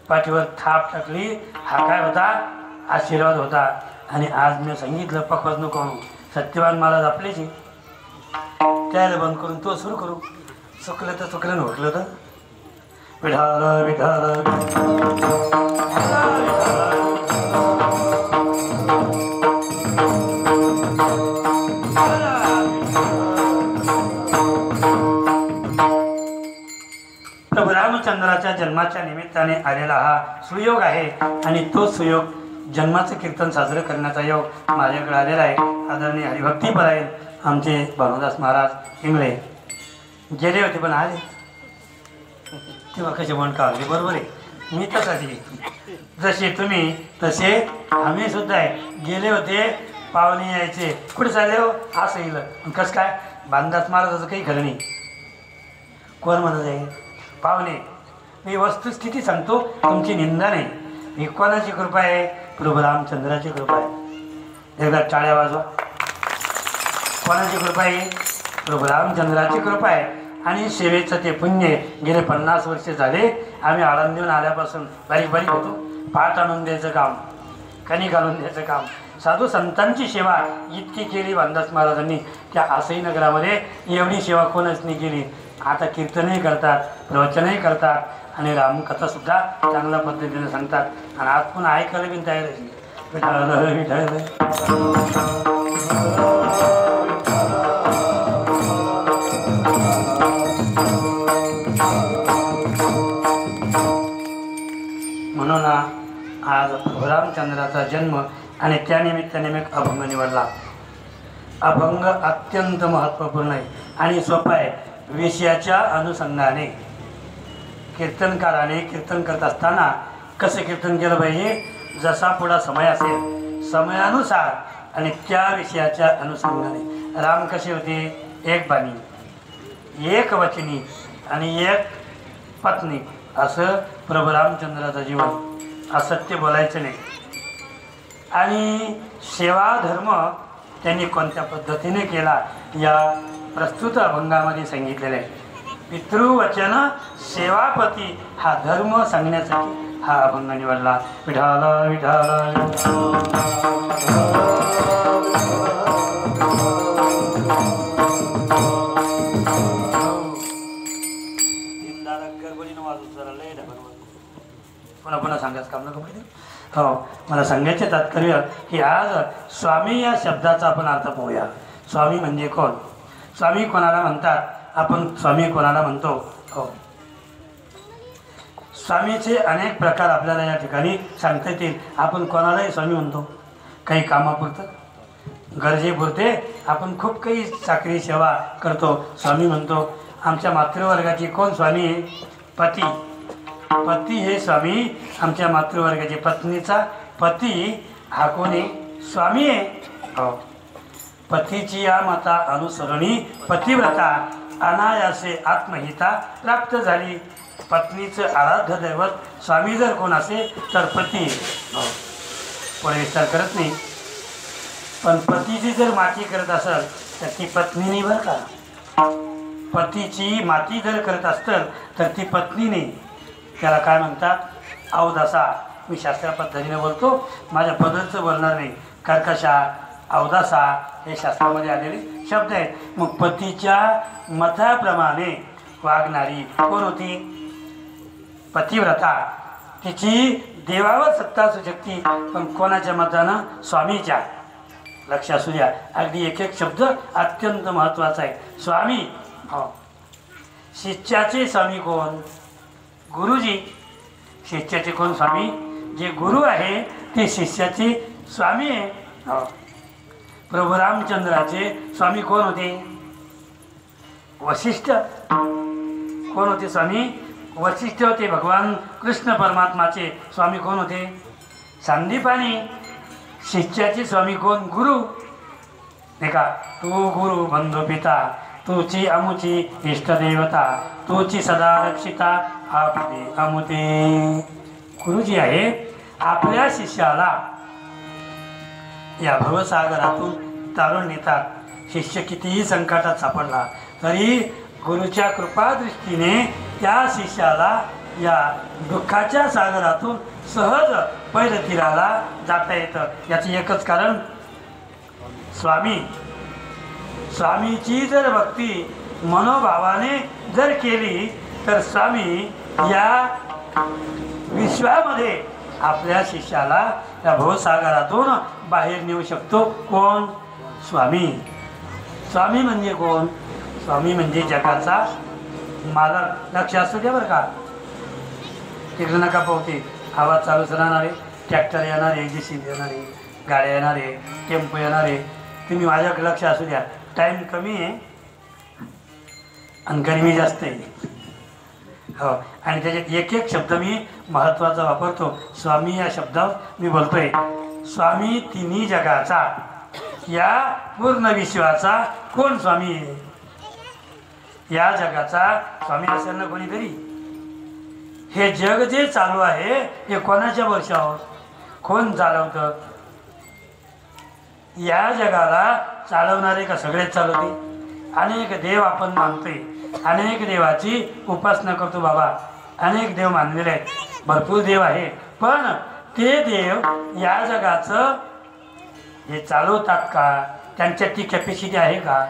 पाठीवर थाप टाकली. हा काय होता? आशीर्वाद होता. आणि आज मी सांगितलं पखवाज नको म्हणून. सत्यवान महाराज आपलेची, त्याला बंद करून तो सुरू करू. चुकलं तर चुकलं, उठलं तर विठाल विठाल. प्रभू रामचंद्राच्या जन्माच्या निमित्ताने आलेला हा सुयोग आहे. आणि तो सुयोग जन्माचं कीर्तन साजरं करण्याचा योग माझ्याकडे आलेला आहे. आदरणीय हरिभक्तीपरायण आमचे भानुदास महाराज इंगळे गेले होते, पण आले तेव्हा कसे म्हण काढले. बरोबर आहे, मी तसाची. जसे तुम्ही तसे आम्ही सुद्धा आहे. गेले होते, पाहुणे यायचे, कुठे चालले हो असं येईल. कसं काय भानुदास महाराजाचं काही खरं नाही. कोण म्हणत आहे? पाहुणे. मी वस्तुस्थिती सांगतो, तुमची निंदा नाही. ही कोणाची कृपा आहे? प्रभू रामचंद्राची कृपा आहे. एकदा टाळ्या वाजवा. कोणाची कृपा आहे? प्रभू रामचंद्राची कृपा आहे. आणि सेवेचं ते पुण्य गेले 50 वर्ष झाले. आम्ही आळंदीहून आल्यापासून बारीक बारीक होतो. पाट आणून द्यायचं काम, कणी घालून द्यायचं काम, साधू संतांची सेवा इतकी केली वामदास महाराजांनी त्या आसई नगरामध्ये. एवढी सेवा कोणच नाही केली. आता कीर्तनही करतात, प्रवचनही करतात आणि रामकथासुद्धा चांगल्या पद्धतीने सांगतात. आणि आज पुन्हा ऐकायला बी तयार आहे. विठ्ठल विठ्ठल म्हणून आज रामचंद्राचा जन्म आणि त्यानिमित्ताने मी अभंग निवडला. अभंग अत्यंत महत्त्वपूर्ण आहे आणि सोपा आहे. विषयाच्या अनुषंगाने कीर्तनकाराने कीर्तन करत असताना कसं कीर्तन केलं पाहिजे, जसा पुढा समय असेल समयानुसार आणि त्या विषयाच्या अनुषंगाने. राम कसे होते, एक बाणी, एक वचनी आणि एक पत्नी, असं प्रभू रामचंद्राचं जीवन. असत्य बोलायचं नाही. आणि सेवा धर्म त्यांनी कोणत्या पद्धतीने केला या प्रस्तुत अभंगामध्ये सांगितलेलं आहे. पितृवचन सेवापती हा धर्म सांगण्यासाठी हा अभंग निवडला. विठ्ठल विठ्ठल पुन्हा पुन्हा सांगायचं काम नको पाहिजे. हो, मला सांगायचे तात्पर्य की आज स्वामी या शब्दाचा आपण अर्थ पाहूया. स्वामी म्हणजे कोण, स्वामी कोणाला म्हणतात, आपण स्वामी कोणाला म्हणतो. हो, स्वामीचे अनेक प्रकार आपल्याला या ठिकाणी सांगता येतील. आपण कोणालाही स्वामी म्हणतो. काही कामापुरतं, गरजेपुरते आपण खूप काही चाकरी सेवा करतो, स्वामी म्हणतो. आमच्या मातृवर्गाची कोण स्वामी आहे, पती. पती हे स्वामी. आमच्या मातृवर्गाची पत्नीचा पती हा कोणी स्वामी आहे. हो, पतीची या मता अनुसरणी पतिव्रता अनायासे आत्महिता प्राप्त झाली. पत्नीचं आराध्य दैवत स्वामी जर कोण असेल तर पती. हो, पुढे विस्तार करत नाही. पण पतीची जर माती करत असेल तर ती पत्नी नाही बरं का. पतीची माती जर करत असेल तर ती पत्नी नाही. त्याला काय म्हणतात, अवदासा. मी शास्त्रा पद्धतीने बोलतो, माझ्या पदरचं बोलणार नाही. कर्कशा, अवदासा हे शास्त्रामध्ये आलेले शब्द आहेत. मग पतीच्या मताप्रमाणे वागणारी कोण होती, पतिव्रता. तिची देवावर सत्ता असू शकते, पण कोणाच्या मतानं, स्वामीच्या. लक्ष असू द्या, अगदी एक एक शब्द अत्यंत महत्त्वाचा आहे. स्वामी. हो, शिष्याचे स्वामी कोण, गुरुजी. शिष्याचे कोण स्वामी, जे गुरु आहे ते शिष्याचे स्वामी आहे. हो, प्रभू रामचंद्राचे स्वामी कोण होते, वशिष्ठ. कोण होते स्वामी, वशिष्ठ होते. भगवान कृष्ण परमात्माचे स्वामी कोण होते, सांदीपानी. शिष्याचे स्वामी कोण, गुरु. नाही का, तू गुरु बंधू पिता, तुची अमुची इष्टदेवता, तुची सदा रक्षिता आपले अमुते. गुरुजी आहे आपल्या शिष्याला या भवसागरातून तारून नेतात. शिष्य कितीही संकटात सापडला तरी गुरुच्या कृपादृष्टीने त्या शिष्याला या दुःखाच्या सागरातून सहज पैरतीराला जाता येतं. याचं एकच कारण, स्वामी. स्वामीची जर भक्ती मनोभावाने जर केली तर स्वामी या विश्वामध्ये आपल्या शिष्याला या भवसागरातून बाहेर नेऊ शकतो. कोण, स्वामी. स्वामी म्हणजे कोण, स्वामी म्हणजे जगाचा मालक. लक्ष असू द्या बरं का. तिकडे नका पावते, आवाज चालूच राहणारे, ट्रॅक्टर येणारे, JCB येणारे, गाड्या येणारे, टेम्पो येणारे. तुम्ही माझ्याकडे लक्ष असू द्या. टाईम कमी आहे आणि गरमी जास्त आहे. हो, आणि त्याच्यात एक एक शब्द मी महत्त्वाचा वापरतो. स्वामी या शब्दावर मी बोलतोय. स्वामी तिन्ही जगाचा, या पूर्ण विश्वाचा कोण स्वामी आहे, या जगाचा स्वामी असेल ना कोणीतरी. हे जग जे चालू आहे हे कोणाच्या वर्षावर, कोण चालवतं. या जगाला चालवणारे का सगळेच चालवते. अनेक देव आपण मानतोय, अनेक देवाची उपासना करतो बाबा. अनेक देव मानलेले आहेत, भरपूर देव आहे. पण ते देव या जगाचं हे चालवतात का? त्यांच्यात ती कॅपॅसिटी आहे का?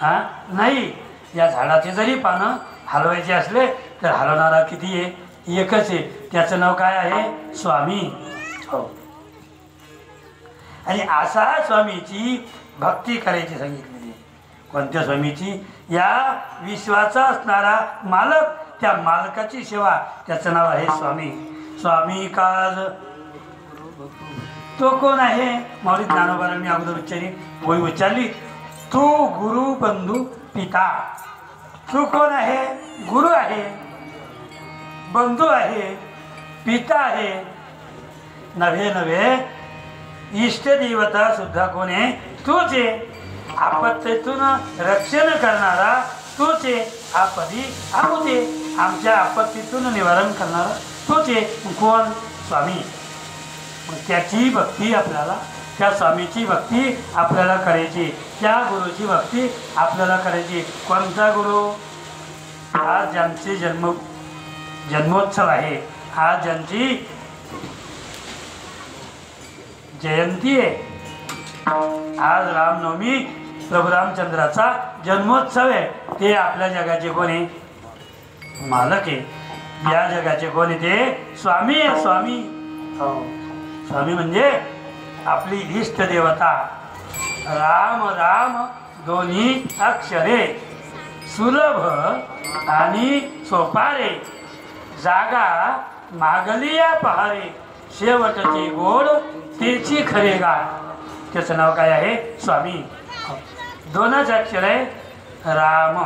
हां, नाही. या झाडाचे जरी पानं हलवायचे असले तर हलवणारा किती आहे? एकच आहे. त्याचं नाव काय आहे? स्वामी. हो. आणि असा स्वामीची भक्ती करायची सांगितलेली आहे. कोणत्या स्वामीची? या विश्वाचा असणारा मालक, त्या मालकाची सेवा, त्याचं नाव आहे स्वामी. स्वामी काज तो कोण आहे? माऊली ज्ञानोबारांनी अगोदर उच्चारली, तू गुरु बंधू पिता. तू कोण आहे? गुरु आहे, बंधू आहे, पिता आहे. नव्हे नव्हे इष्टदेवता सुद्धा कोण आहे? तूच आहे. आपत्तीतून रक्षण करणारा तूच आहे. आपदी आमुते, आमच्या आपत्तीतून निवारण करणारा तूच आहे. कोण? स्वामी. मग त्याची भक्ती आपल्याला, त्या स्वामीची भक्ती आपल्याला करायची, त्या गुरुची भक्ती आपल्याला करायची. कोणता गुरु? आज ज्यांचे जन्मोत्सव आहे, आज ज्यांची जयंती आहे, आज रामनवमी, प्रभू रामचंद्राचा जन्मोत्सव आहे, ते आपल्या जगाचे कोणी? मालक आहे. या जगाचे कोणी? ते स्वामी आहे. स्वामी. हो, स्वामी म्हणजे आपली इष्ट देवता. राम राम दोन्ही अक्षरे, सुलभ आणि सोपारे, जागा मागलिया पहारे, शेवटचे गोड तेची खरे गाय. त्याचं नाव काय आहे? स्वामी. दोनच अक्षर आहे. राम.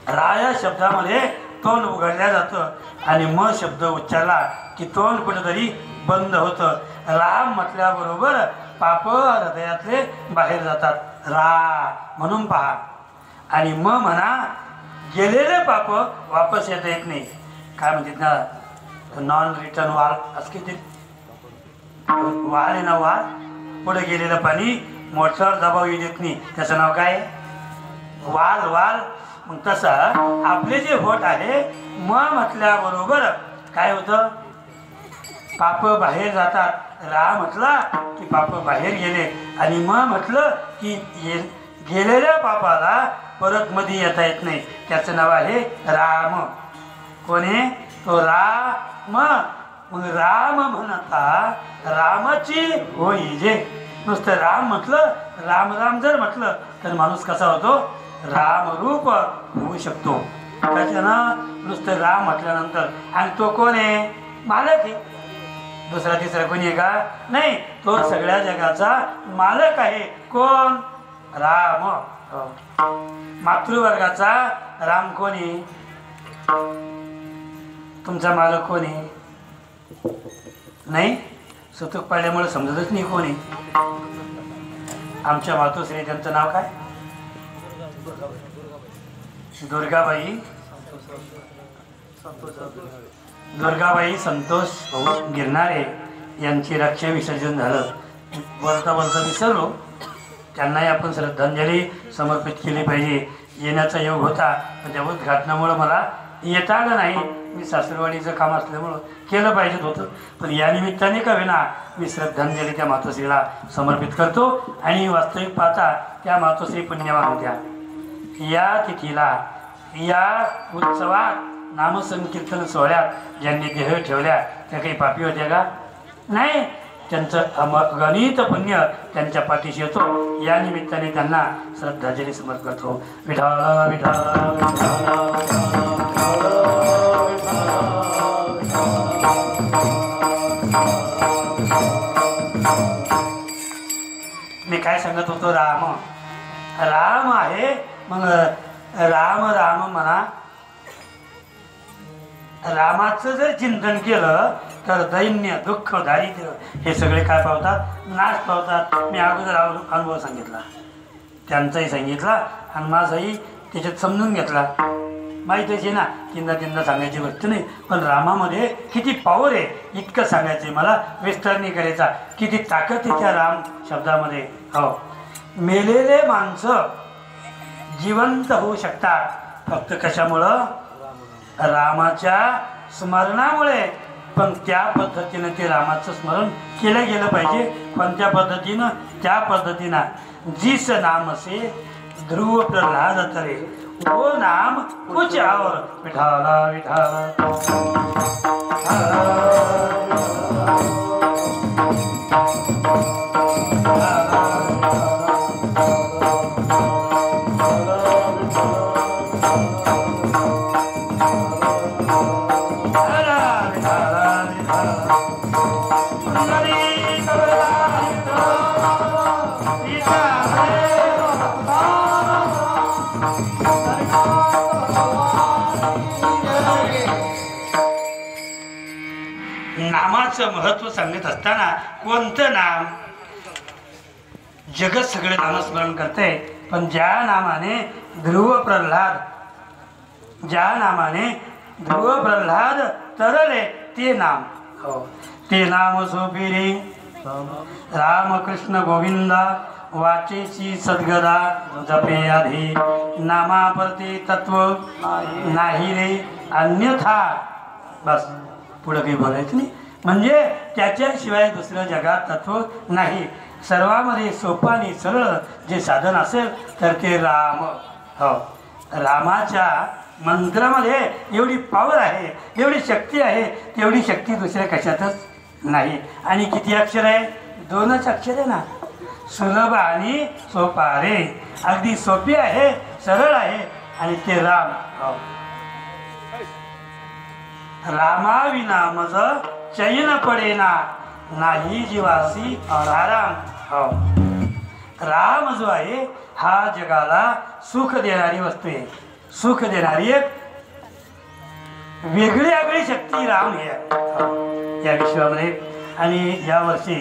रा या शब्दामध्ये तोंड उघडल्या जातं आणि म शब्द उच्चारला की तोंड कुठेतरी बंद होतं. राम म्हटल्याबरोबर पाप हृदयातले बाहेर जातात. रा म्हणून पहा. आणि म म्हणा, गेलेले पाप वापस येता येत नाही. काय म्हणतात ना, नॉन रिटर्न वाल असं किती वाल आहे ना, वाल. पुढे गेलेलं पाणी मोठ्यावर दबाव येऊ देत नाही. त्याचं नाव काय? वाल. वाल. मग तसं आपले जे होठ आहे, म म्हटल्याबरोबर काय होतं? पाप बाहेर जातात. रा म्हटला की पाप बाहेर गेले, आणि म म्हटलं की गेलेल्या पापाला परत मध्ये येता येत नाही. त्याचं नाव आहे राम. कोणी? तो राम. मग राम म्हणता रामाची होई जे. नुसतं राम म्हटलं, राम राम जर म्हटलं तर माणूस कसा होतो? रामरूप होऊ शकतो. त्याच्यानं नुसतं राम म्हटल्यानंतर, आणि तो कोण आहे? मालक आहे. दुसरा तिसरा कोणी आहे का? नाही. तो सगळ्या जगाचा मालक आहे. कोण? राम. मातृवर्गाचा राम कोणी? तुमचा मालक कोणी? नाही. सुतूक पाडल्यामुळे समजतच नाही कोणी. आमच्या मातोश्री, त्यांचं नाव काय? दुर्गाबाई. दुर्गाबाई संतोष गिरणारे यांची रक्षा विसर्जन झालं. बोलता बोलता विसरलो. त्यांनाही आपण श्रद्धांजली समर्पित केली पाहिजे. येण्याचा योग होता, पण त्या उद्घाटनामुळं मला येता आलं नाही. मी सासरवाडीचं काम असल्यामुळं केलं पाहिजेत होतं, पण या निमित्ताने का विना मी श्रद्धांजली त्या मातोश्रीला समर्पित करतो. आणि वास्तविक पाहता त्या मातोश्री पुण्यवान होत्या. या तिथीला, या उत्सवात, नामसंकीर्तन सोहळ्यात ज्यांनी देह ठेवल्या त्या काही पापी होत्या का? नाही. त्यांचं गणित पुण्य त्यांच्या पाठीशी येतो. या निमित्ताने त्यांना श्रद्धांजली समर्पित करतो. विठ्ठल विठ्ठल. मी काय सांगत होतो? राम. राम आहे. मग राम राम म्हणा. रामाचं जर चिंतन केलं तर दैन्य, दुःख, दारिद्र्य हे सगळे काय पावतात? नाश पावतात. मी अगोदर अनुभव सांगितला, त्यांचाही सांगितला आणि माझाही त्याच्यात समजून घेतला. माहीतच आहे ना, तीनदा सांगायची गोष्ट नाही, पण रामामध्ये किती पॉवर आहे इतकं सांगायचं आहे मला. विस्तार नाही करायचा. किती ताकद आहे त्या राम शब्दामध्ये. हो. मेलेले माणसं जिवंत होऊ शकतात फक्त कशामुळं? रामाच्या स्मरणामुळे. पण त्या पद्धतीनं ते रामाचं स्मरण केलं गेलं पाहिजे. कोणत्या पद्धतीनं? त्या पद्धतीनं जिस नाम से ध्रुव प्रल्हाद तरे वो नाम कुछ और विठाला विठाला नामाचं महत्व सांगत असताना कोणतं नाम? जगत सगळे नामस्मरण करते, पण ज्या नामाने ध्रुव प्रल्हाद तरले ते नाम, हो ते नाम सोपिरे रामकृष्ण गोविंदा वाचेची सद्गदा जपे आधी नामापरते तत्व नाही रे अन्यथा. बस पुढं काही बोलायचं नाही. म्हणजे त्याच्याशिवाय दुसरं जगात तत्व नाही. सर्वांमध्ये सोपं आणि सरळ जे साधन असेल तर ते राम. हो, रामाच्या मंत्रामध्ये एवढी पॉवर आहे, एवढी शक्ती आहे, तेवढी शक्ती दुसऱ्या कशातच नाही. आणि किती अक्षर आहे? 2च अक्षर आहे ना. सुलभ आणि सोपारे. अगदी सोपी आहे, सरळ आहे आणि ते राम. हो, रामाविना मज चैन पडेना नाही जीवासी आराम. हो, राम जो आहे हा जगाला सुख देणारी वस्तू आहे. सुख देणारी एक वेगळी आगळी शक्ती राम हे या विश्वामध्ये. आणि यावर्षी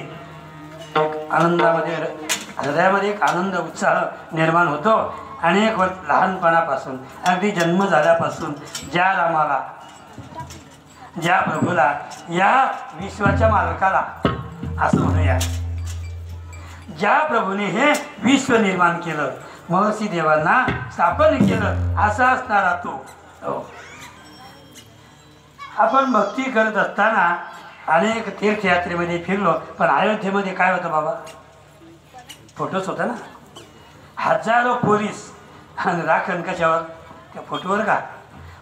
एक आनंदामध्ये हृदयामध्ये एक आनंद उत्साह निर्माण होतो. अनेक वर्ष लहानपणापासून अगदी जन्म झाल्यापासून ज्या रामाला, ज्या प्रभूला, या विश्वाच्या मालकाला असं म्हणूया, ज्या प्रभूने हे विश्व निर्माण केलं, महर्षी देवांना स्थापन केलं, असा असणारा तो. हो, आपण भक्ती करत असताना अनेक तीर्थयात्रेमध्ये फिरलो, पण अयोध्येमध्ये काय होतं बाबा? फोटोच होता ना. हजारो पोलीस आणि राखण कशावर? त्या फोटोवर का?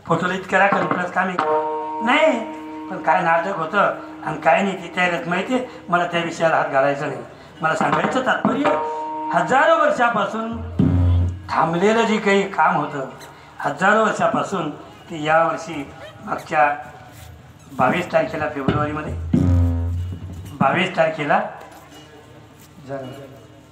फोटोला इतकं राखण प्लस कामी नाही. पण काय नाटक होतं आणि काय नाही ती त्यालाच माहिती आहे. मला त्या विषयाला हात घालायचा नाही. मला सांगायचं तात्पर्य, हजारो वर्षापासून थांबलेलं जे काही काम होतं, हजारो वर्षापासून ते यावर्षी मागच्या 22 तारखेला फेब्रुवारीमध्ये 22 तारखेला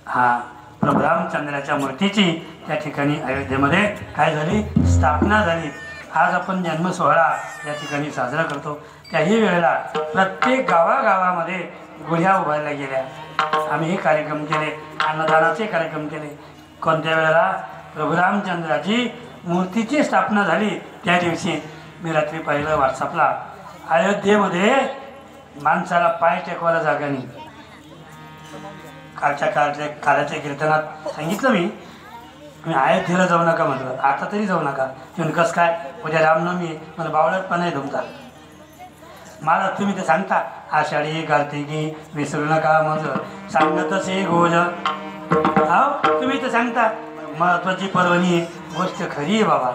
हा प्रभू रामचंद्राच्या मूर्तीची त्या ठिकाणी अयोध्येमध्ये काय झाली? स्थापना झाली. आज आपण जन्म सोहळा या ठिकाणी साजरा करतो. त्याही वेळेला प्रत्येक गावागावामध्ये गुढ्या उभारल्या गेल्या. आम्ही हे कार्यक्रम केले, अन्नदानाचे कार्यक्रम केले. कोणत्या वेळेला? प्रभू रामचंद्राची मूर्तीची स्थापना झाली त्या दिवशी. मी रात्री पाहिलं व्हॉट्सअपला, अयोध्येमध्ये माणसाला पाय टेकवायला जागा नाही. कालाच्या कीर्तनात सांगितलं मी अयोध्येला जाऊ नका म्हटलं. आता तरी जाऊ नका. तुम्ही कसं काय? उद्या रामनवमी. मला बावळटपणा आहे तुमचा. मला तुम्ही ते सांगता आषाढी कार्तिकी विसरू नका माझं सांगतच हे गोज. हो, तुम्ही तर सांगता महत्वाची पर्वणी गोष्ट खरी आहे बाबा.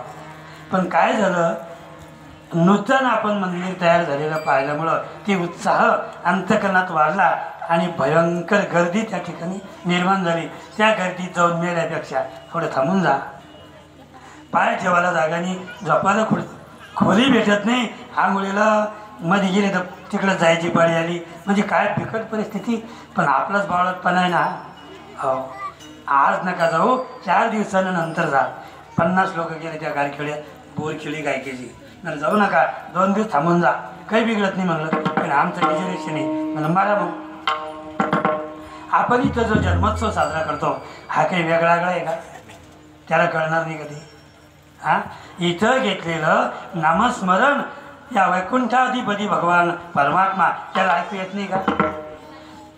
पण काय झालं? नूतन आपण मंदिर तयार झालेलं पाहिल्यामुळं ती उत्साह अंतकरणात वाढला आणि भयंकर गर्दी त्या ठिकाणी निर्माण झाली. त्या गर्दीत जाऊन मेल्यापेक्षा थोडं थांबून जा. पाय ठेवायला जागानी, झोपायला खोली भेटत नाही. आंघोळीला मध्ये गेले तर तिकडं जायची पाळी आली. म्हणजे काय बिकट परिस्थिती. पण आपलाच बावळटपणा आहे ना. हो, आज नका जाऊ, 4 दिवसानंतर जा. 50 लोक गेले त्या गारखेड्या बोरखेडी गायकेची. मला जाऊ नका, 2 दिवस थांबून जा, काही बिघडत नाही म्हणलं. पण आमचं रिजर्वेशन आहे म्हणलं. मला मग आपण इथं जो जन्मोत्सव साजरा करतो हा काही वेगळा आहे का? त्याला कळणार नाही कधी. हां, इथं घेतलेलं नामस्मरण या वैकुंठाधिपती भगवान परमात्मा त्याला ऐकू येत नाही का?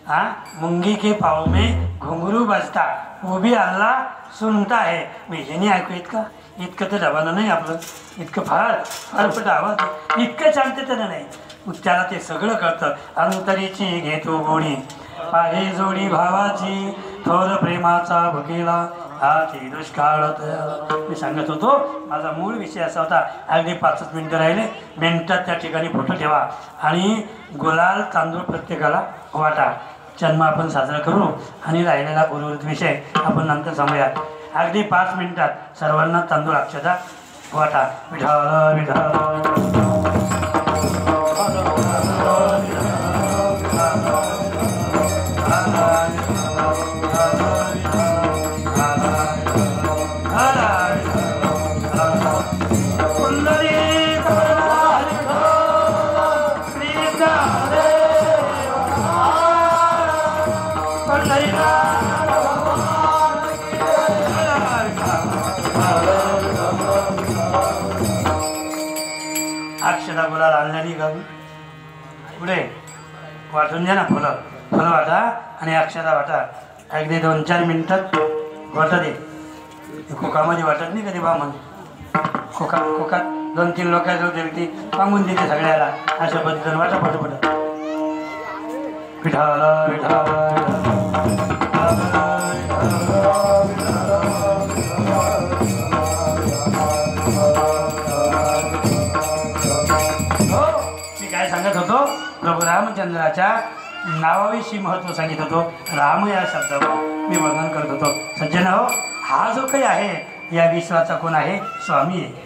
हाँ, मुंगी के पाव में घुंगरू बजता वो भी अल्लाह सुनता है. मी हे नाही ऐकू येत का? इतकं तर डबानं नाही आपलं. इतकं फार फार पट आवाज, इतकं शांततेनं नाही. त्याला ते सगळं कळतं. अंतरीची घेतो गोडी पाहे जोडी भावाची थोर प्रेमाचा भुकेला हाती दुष्काळ तयाला. मी सांगत होतो माझा मूळ विषय असा होता, अगदी 5 मिनिटं राहिले, मिनिटात त्या ठिकाणी फोटो ठेवा आणि गुलाल तांदूळ प्रत्येकाला वाटा. जन्म आपण साजरा करू आणि राहिलेला उर्वरित विषय आपण नंतर सांगूया. अगदी 5 मिनिटात सर्वांना तांदूळ अक्षता वाटा. विठाल विठाल अक्षता गुलाल आणणारी गावी पुढे वाटून द्या ना. फुलं वाटा आणि अक्षता वाटा. अगदी 2-4 मिनिटात वाटा दे. खोकामध्ये वाटत नाही कधी बामन खोकात 2-3 लोकांजवळ दिली ती पांगून देते सगळ्याला. अशा पद्धतीने वाटा पटपट. विठाला विठाला सांगत होतो. प्रभू रामचंद्राच्या नावाविषयी महत्त्व सांगित होतो. राम या शब्दावर मी वर्णन करत होतो. सज्जन हो, हा जो काही आहे या विश्वाचा कोण आहे? स्वामी आहे.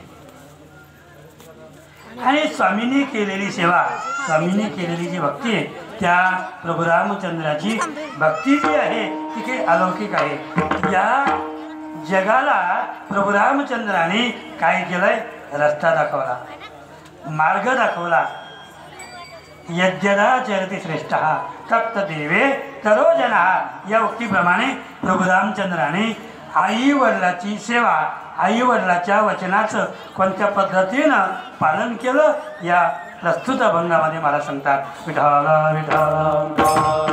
आणि स्वामींनी केलेली सेवा, स्वामींनी केलेली जी भक्ती आहे त्या प्रभू रामचंद्राची भक्ती जी आहे ती काही अलौकिक आहे. या जगाला प्रभू रामचंद्राने काय केलंय? रस्ता दाखवला, मार्ग दाखवला. यद्यदा चरती श्रेष्ठ तप्त देवे तरो जना. या उक्तीप्रमाणे प्रभू रामचंद्राने आई वडिलाची सेवा, आई वडिलाच्या वचनाचं कोणत्या पद्धतीनं पालन केलं या प्रस्तुत अभंगामध्ये मला सांगतात. विठाला विठाला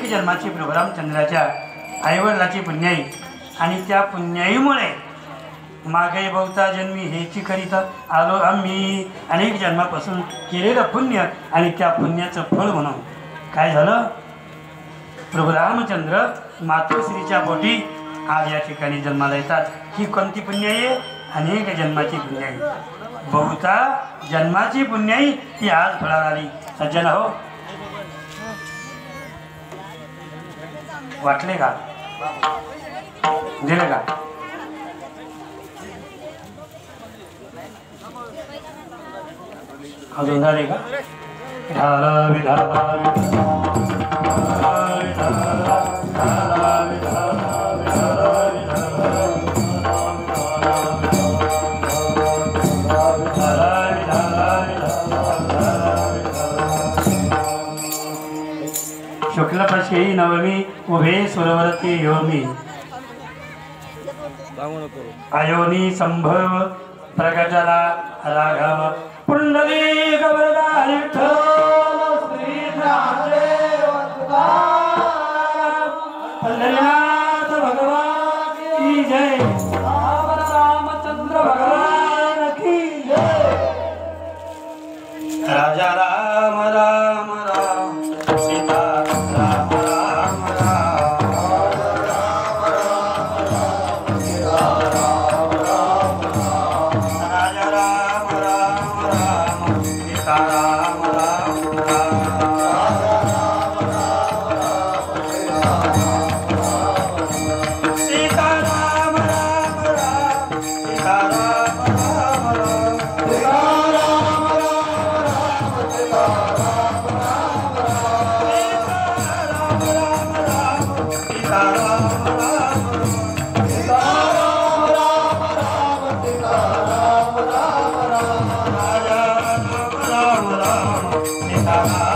जन्माची प्रभू रामचंद्राच्या आईवडिलाची पुण्याई आणि त्या पुण्याईमुळे मागे बहुता जन्मी हेची करीता आलो आम्ही. अनेक जन्मापासून केलेलं पुण्य आणि त्या पुण्याचं फळ म्हणून काय झालं? प्रभू रामचंद्र मातोश्रीच्या पोटी आज या ठिकाणी जन्माला येतात. ही कोणती पुण्याई आहे? अनेक जन्माची पुण्याई. बहुता जन्माची पुण्याई ती आज फळावर आली. सज्जन हो, वाटले का? दिले का? अजून झाले का? विठाला विठाला शुक्ल पक्षी नवमी उभे सुरवरती योमी अयोनी संभव प्रगटला राघव पुंडलिक वरदा विठ्ठल पंढरीनाथ भगवान की जय. रामचंद्र भगवान की जय. राजा राम राम राम सीता राम राम राम राजा राम राम राम सीता राम राम सीता राम राम राम सीता राम राम राम